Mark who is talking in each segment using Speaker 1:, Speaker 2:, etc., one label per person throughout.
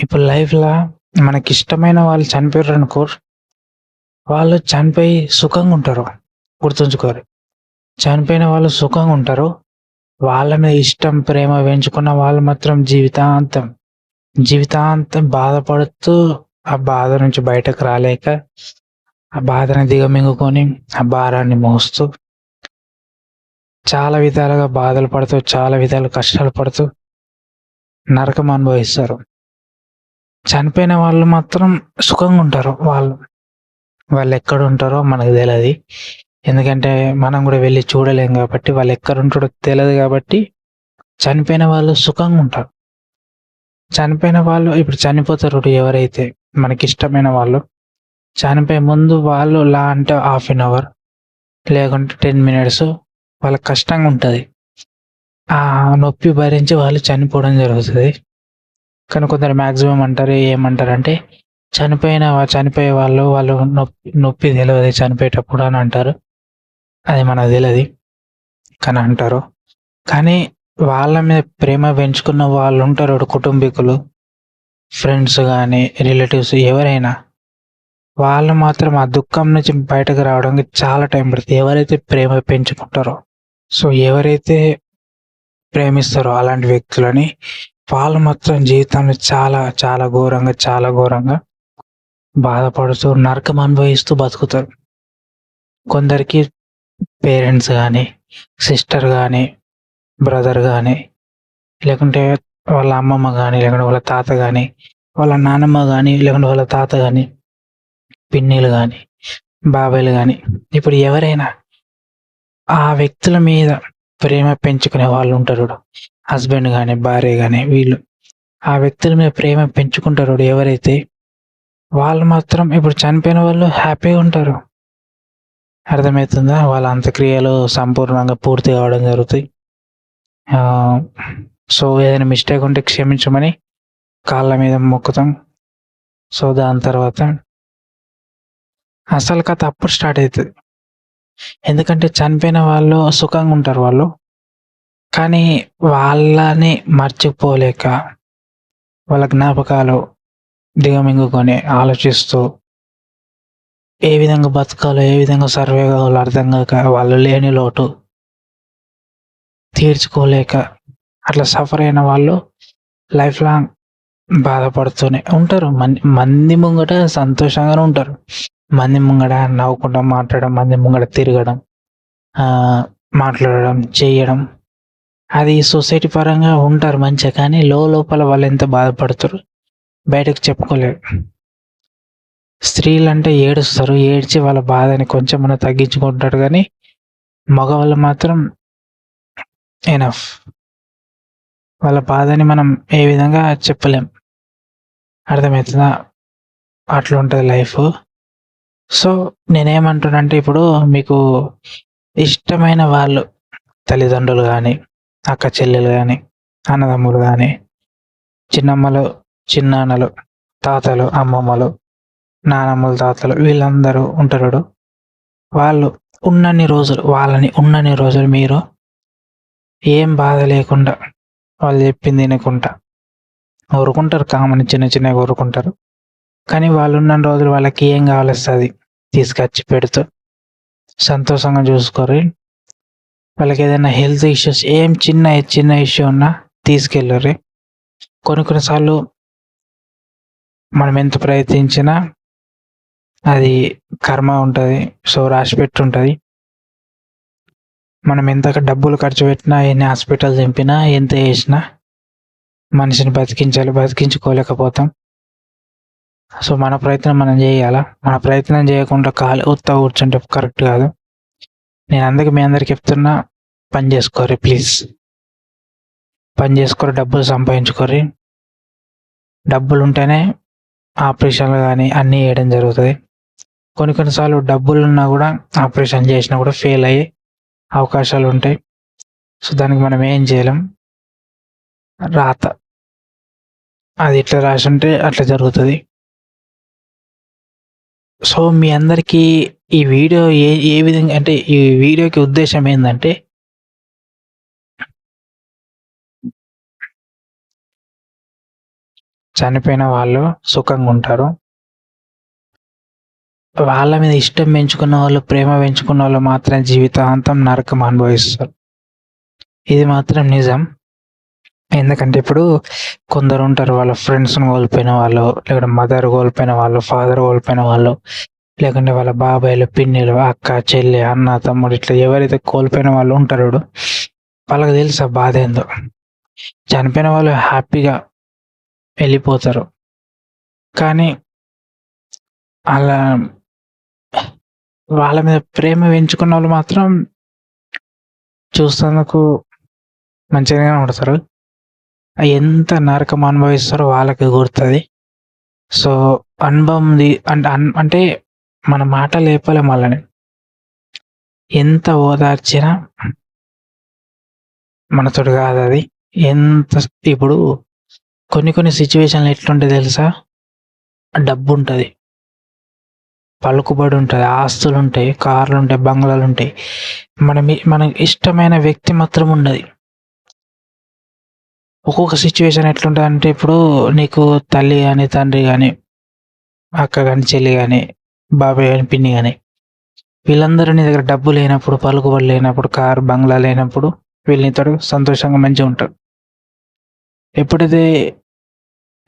Speaker 1: ఇప్పుడు లైఫ్‌ల మనకిష్టమైన వాళ్ళు చనిపోయారనుకో, వాళ్ళు చనిపోయి సుఖంగుంటరు. గుర్తుంచుకోరి. చనిపోయిన వాళ్ళు సుఖంగుంటరు. వాళ్ళ మీద ఇష్టం, ప్రేమ పెంచుకున్న వాళ్ళు మాత్రం జీవితాంతం బాధపడుతూ, ఆ బాధ నుంచి బయటకు రాలేక, ఆ బాధని దిగమింగుకొని, ఆ భారాన్ని మోస్తూ, చాలా విధాలుగా బాధలు పడుతూ, చాలా విధాలుగా కష్టాలు పడుతూ నరకం అనుభవిస్తారు. చనిపోయిన వాళ్ళు మాత్రం సుఖంగుంటారు వాళ్ళు. వాళ్ళెక్కడుంటారో మనకు తెలది. ఎందుకంటే, మనం గూడా వెళ్లి చూడలేం గాబట్టి, వాళ్ళెక్కడుంటాడో తెలదు గాబట్టి, చనిపోయిన వాళ్ళు సుఖంగుంటారు. చనిపోయిన వాళ్ళు ఇప్పుడు చనిపోతారు చూడు ఎవరైతే మనకిష్టమైన వాళ్ళు, చనిపోయే ముందు వాళ్ళు అంటే హాఫ్ ఎన్ అవర్ లేకుంటే 10 మినిట్స్ వాళ్ళకి కష్టంగుంటది. ఆ నొప్పి భరించి వాళ్ళు చనిపోవడం జరుగుతది. కానీ కొందరు మాక్సిమం అంటారు ఏమంటారంటే, చనిపోయే వాళ్ళు నొప్పి తెలవది చనిపోయేటప్పుడు అని అంటారు. అది మనకు తెలది. కానీ అంటారు. కానీ వాళ్ళ మీద ప్రేమ పెంచుకున్న వాళ్ళుంటారు చూడు కుటుంబీకులు, ఫ్రెండ్స్ గానీ, రిలేటివ్స్ ఎవరైనా, వాళ్ళు మాత్రం ఆ దుఃఖం నుంచి బయటకు రావడానికి చాలా టైం పడుతది. ఎవరైతే ప్రేమ పెంచుకుంటారో, సో ఎవరైతే ప్రేమిస్తారో అలాంటి వ్యక్తులని, వాళ్ళు మాత్రం జీవితంలో చాలా ఘోరంగా బాధపడుతూ, నరకం అనుభవిస్తూ బతుకుతారు. కొందరికి పేరెంట్స్ గానీ, సిస్టర్ గానీ, బ్రదర్ గానీ, లేకుంటే వాళ్ళ అమ్మమ్మ గానీ, లేకుంటే వాళ్ళ తాత గానీ, వాళ్ళ నానమ్మ గానీ, లేకుంటే వాళ్ళ తాత గానీ, పిన్నిలు గానీ, బాబాయిలు గానీ, ఇప్పుడు ఎవరైనా ఆ వ్యక్తుల మీద ప్రేమ పెంచుకునే వాళ్ళుంటారు చూడు. హస్బెండ్ గానీ, భార్య గానీ వీళ్ళు. ఆ వ్యక్తుల మీద ప్రేమ పెంచుకుంటారు చూడు ఎవరైతే, వాళ్ళు మాత్రం ఇప్పుడు చనిపోయిన వాళ్ళు హ్యాపీగా ఉంటారు. అర్థమైతుందా? వాళ్ళ అంత్యక్రియలు సంపూర్ణంగా పూర్తి కావడం జరుగుతాయి. సో ఏదైనా మిస్టేక్ ఉంటే క్షమించమని కాళ్ళ మీద మొక్కుతాం. సో దాని తర్వాత అసలు కథ అప్పుడు స్టార్ట్ అయితది. ఎందుకంటే చనిపోయిన వాళ్ళు సుఖంగా ఉంటారు వాళ్ళు. కానీ వాళ్ళని మర్చిపోలేక, వాళ్ళ జ్ఞాపకాలు దిగమింగుకొని ఆలోచిస్తూ, ఏ విధంగా బతకాలో, ఏ విధంగా సర్వే కావాలో అర్థం కాక, వాళ్ళు లేని లోటు తీర్చుకోలేక అట్లా సఫర్ అయిన వాళ్ళు లైఫ్ లాంగ్ బాధపడుతూనే ఉంటారు. మంది ముంగట సంతోషంగానే ఉంటారు. మంది ముంగట నవ్వుకుంటా మాట్లాడడం, మంది ముంగట తిరగడం, మాట్లాడడం, చేయడం, అది సొసైటీ పరంగా ఉంటారు మంచిగా. కానీ లోపల వాళ్ళు ఎంత బాధపడుతారు బయటకు చెప్పుకోలేరు. స్త్రీలంటే ఏడుస్తారు. ఏడ్చి వాళ్ళ బాధని కొంచెమన్నా తగ్గించుకుంటారు కానీ, మగవాళ్ళు మాత్రం ఎనఫ్. వాళ్ళ బాధని మనం ఏ విధంగా చెప్పలేం. అర్థమవుతుందా? అట్లుంటది లైఫ్. సో నేనేమంటున్నానంటే, ఇప్పుడు మీకు ఇష్టమైన వాళ్ళు తల్లిదండ్రులు గానీ, అక్క చెల్లెలు గానీ, అన్నదమ్ములు గానీ, చిన్నమ్మలు, చిన్నాన్నలు, తాతలు, అమ్మమ్మలు, నానమ్మలు, తాతలు వీళ్ళందరూ ఉంటారు. వాళ్ళు ఉన్నన్ని రోజులు మీరు ఏం బాధ లేకుండా వాళ్ళు చెప్పింది వినకుండా ఊరుకుంటారు. కామన్ చిన్నగా ఊరుకుంటారు. కానీ వాళ్ళున్నన్ని రోజులు వాళ్ళకి ఏం కావాలొస్తే అది తీసుకొచ్చి పెడుతూ సంతోషంగా చూసుకోర్రి. వాళ్ళకి ఏదైనా హెల్త్ ఇష్యూస్ చిన్న ఇష్యూ ఉన్నా తీసుకెళ్ళుర్రి. కొన్ని సార్లు మనం ఎంత ప్రయత్నించినా అది కర్మ ఉంటది. సో రాసిపెట్టి ఉంటది. మనం ఎంత డబ్బులు ఖర్చు పెట్టినా, ఎన్ని హాస్పిటల్ దింపినా, ఎంత చేసినా మనిషిని బతికించుకోలేకపోతాం. సో మన ప్రయత్నం మనం చేయాలా. మన ప్రయత్నం చేయకుండా ఉత్తగా కూర్చుంటే కరెక్ట్ కాదు. నేను మీ అందరికి చెప్తున్నా, పని చేసుకోర్రి ప్లీజ్. పని చేసుకోర్రి, డబ్బులు సంపాదించుకోర్రి. డబ్బులు ఉంటేనే ఆపరేషన్లు కానీ అన్నీ చేయడం జరుగుతుంది. కొన్నిసార్లు డబ్బులున్నా కూడా ఆపరేషన్ చేసినా కూడా ఫెయిల్ అయ్యే అవకాశాలు ఉంటాయి. సో దానికి మనం ఏం చేయలేం. రాత అది ఎట్లా రాసి ఉంటే అట్లా జరుగుతుంది. సో మీ అందరికీ ఈ వీడియో ఏ విధంగా అంటే, ఈ వీడియోకి ఉద్దేశం ఏంటంటే, చనిపోయిన వాళ్ళు సుఖంగా ఉంటారు. వాళ్ళ మీద ఇష్టం పెంచుకున్న వాళ్ళు, ప్రేమ పెంచుకున్న వాళ్ళు మాత్రం జీవితాంతం నరకం అనుభవిస్తారు. ఇది మాత్రం నిజం. ఎందుకంటే ఇప్పుడు కొందరు ఉంటారు, వాళ్ళ ఫ్రెండ్స్‌ని కోల్పోయిన వాళ్ళు, లేకుంటే మదర్ కోల్పోయిన వాళ్ళు, ఫాదర్ కోల్పోయిన వాళ్ళు, లేకుంటే వాళ్ళ బాబాయిలు, పిన్నిలు, అక్క, చెల్లి, అన్న, తమ్ముడు ఇట్లా ఎవరైతే కోల్పోయిన వాళ్ళు ఉంటారో వాళ్ళకి తెలుసు ఆ బాధ ఏందో. చనిపోయిన వాళ్ళు హ్యాపీగా వెళ్ళిపోతారు. కానీ అలా వాళ్ళ మీద ప్రేమ పెంచుకున్న వాళ్ళు మాత్రం చూస్తేందుకు మంచిగానే ఉంటారు. ఎంత నరకం అనుభవిస్తారో వాళ్ళకి గుర్తుంది. సో అనుభవంది అంటే మన మాటలు చెప్పలేం వాళ్ళని. ఎంత ఓదార్చినా మనతోటి కాదు అది. ఎంత ఇప్పుడు కొన్ని సిచ్యువేషన్లు ఎట్లుంటాయి తెలుసా? డబ్బు ఉంటుంది, పలుకుబడి ఉంటుంది, ఆస్తులు ఉంటాయి, కార్లు ఉంటాయి, బంగ్లాలు ఉంటాయి. మనకి ఇష్టమైన వ్యక్తి మాత్రం ఉండదు. ఒక్కొక్క సిచ్యువేషన్ ఎట్లుంటుంది అంటే, ఇప్పుడు నీకు తల్లి కానీ, తండ్రి కానీ, అక్క కానీ, చెల్లి కానీ, బాబాయ్ కానీ, పిన్ని కానీ, వీళ్ళందరూ నీ దగ్గర డబ్బు లేనప్పుడు, పలుకుబడి లేనప్పుడు, కారు బంగ్లా లేనప్పుడు వీళ్ళు నీతో సంతోషంగా మంచిగా ఉంటారు. ఎప్పుడైతే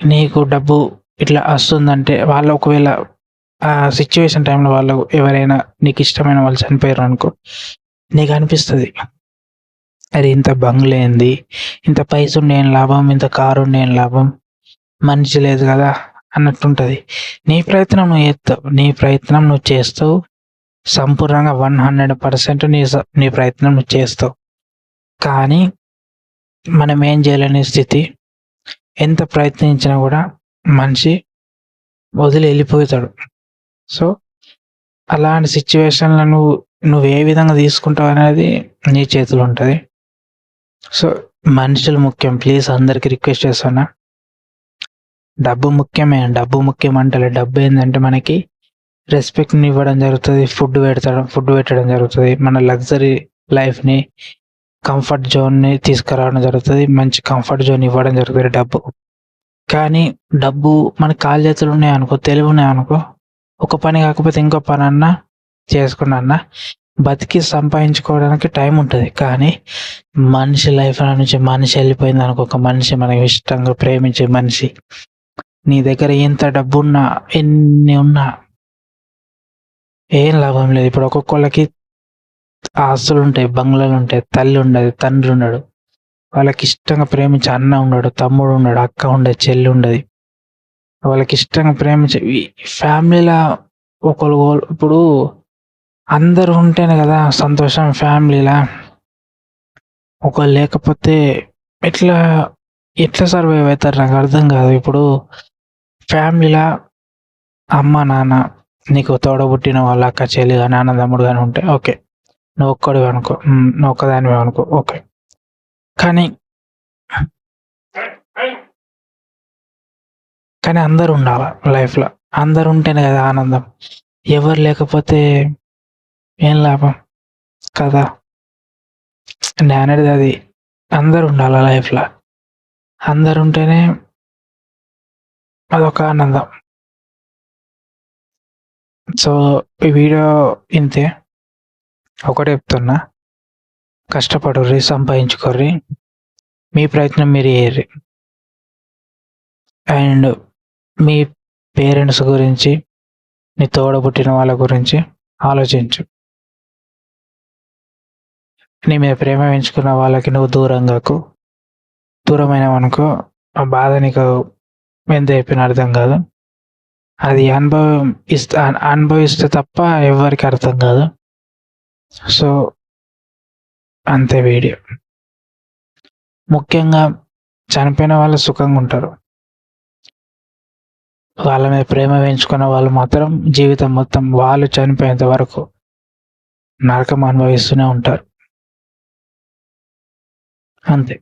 Speaker 1: నీకు డబ్బు ఇట్లా వస్తుందంటే, వాళ్ళు ఒకవేళ ఆ సిచ్యువేషన్ టైంలో వాళ్ళు ఎవరైనా నీకు ఇష్టమైన వాళ్ళు చనిపోయారు అనుకో, నీకు అనిపిస్తుంది, అరే ఇంత బంగ్లా ఏంది, ఇంత పైస ఉండి ఏం లాభం, ఇంత కారు ఉండి ఏం లాభం, మనిషి లేదు కదా అన్నట్టుంటుంది. నీ ప్రయత్నం నువ్వు చేస్తావు, నీ ప్రయత్నం నువ్వు చేస్తావు, సంపూర్ణంగా 100% నీ ప్రయత్నం నువ్వు చేస్తావు. కానీ మనం ఏం చేయలేని స్థితి. ఎంత ప్రయత్నించినా కూడా మనిషి వదిలి వెళ్ళిపోతాడు. సో అలాంటి సిచ్యువేషన్లో నువ్వు ఏ విధంగా తీసుకుంటావు అనేది నీ చేతిలో ఉంటుంది. సో మనుషులు ముఖ్యం. ప్లీజ్ అందరికి రిక్వెస్ట్ చేస్తున్నా, డబ్బు ముఖ్యమే. డబ్బు ముఖ్యం అంటే డబ్బు ఏంటంటే మనకి రెస్పెక్ట్ని ఇవ్వడం జరుగుతుంది, ఫుడ్ పెట్టడం జరుగుతుంది, మన లగ్జరీ లైఫ్ని, కంఫర్ట్ జోన్ని తీసుకురావడం జరుగుతుంది, మంచి కంఫర్ట్ జోన్ ఇవ్వడం జరుగుతుంది డబ్బు. కానీ డబ్బు మన కాళ్ళ చేతులు ఉన్నాయనుకో, తెలివి ఉన్నాయనుకో, ఒక పని కాకపోతే ఇంకో పని అన్నా చేసుకున్నా బతికి సంపాదించుకోవడానికి టైం ఉంటుంది. కానీ మనిషి లైఫ్ నుంచి మనిషి వెళ్ళిపోయింది అనుకో, ఒక మనిషి, మనకి ఇష్టంగా ప్రేమించే మనిషి, నీ దగ్గర ఎంత డబ్బు ఉన్నా, ఎన్ని ఉన్నా ఏం లాభం లేదు. ఇప్పుడు ఒక్కొక్కళ్ళకి ఆస్తులు ఉంటాయి, బంగ్లాలు ఉంటాయి, తల్లి ఉండదు, తండ్రి ఉండడు, వాళ్ళకి ఇష్టంగా ప్రేమించే అన్న ఉండడు, తమ్ముడు ఉండడు, అక్క ఉండదు, చెల్లి ఉండదు. వాళ్ళకి ఇష్టంగా ప్రేమించే ఫ్యామిలీలో ఒకరు ఇప్పుడు అందరూ ఉంటేనే కదా సంతోషం ఫ్యామిలీలా. ఒకరు లేకపోతే ఎట్లా సర్వైవ్ అవుతారు నాకు అర్థం కాదు. ఇప్పుడు ఫ్యామిలీలో అమ్మ నాన్న, నీకు తోడబుట్టిన వాళ్ళ అక్క చెల్లి కానీ అన్నదమ్ముడు కానీ ఉంటే ఓకే, నువ్వు ఒక్కడివి అనుకో, నువ్వు ఒక్కదానివి అనుకో, ఓకే. కానీ అందరు ఉండాలి లైఫ్లో. అందరు ఉంటేనే కదా ఆనందం. ఎవరు లేకపోతే ఏం లాభం కదా. నేను అనేది అది, అందరు ఉండాలి లైఫ్లో. అందరు ఉంటేనే అదొక ఆనందం. సో ఈ వీడియో ఇంతే. ఒకటే చెప్తున్నా, కష్టపడుర్రి, సంపాదించుకోర్రి, మీ ప్రయత్నం మీరు చేయర్రి. అండ్ మీ పేరెంట్స్ గురించి, నీ తోడబుట్టిన వాళ్ళ గురించి ఆలోచించు. నీ మీద ప్రేమ పెంచుకున్న వాళ్ళకి నువ్వు దూరమైనవనుకో, ఆ బాధ నీకు ఎంత చెప్పిన అర్థం కాదు. అది అనుభవిస్తే తప్ప ఎవరికి అర్థం కాదు. సో అంతే వీడియో. ముఖ్యంగా చనిపోయిన వాళ్ళు సుఖంగా ఉంటారు. వాళ్ళ మీద ప్రేమ పెంచుకున్న వాళ్ళు మాత్రం జీవితం మొత్తం వాళ్ళు చనిపోయేంత వరకు నరకం అనుభవిస్తూనే ఉంటారు. అంతే.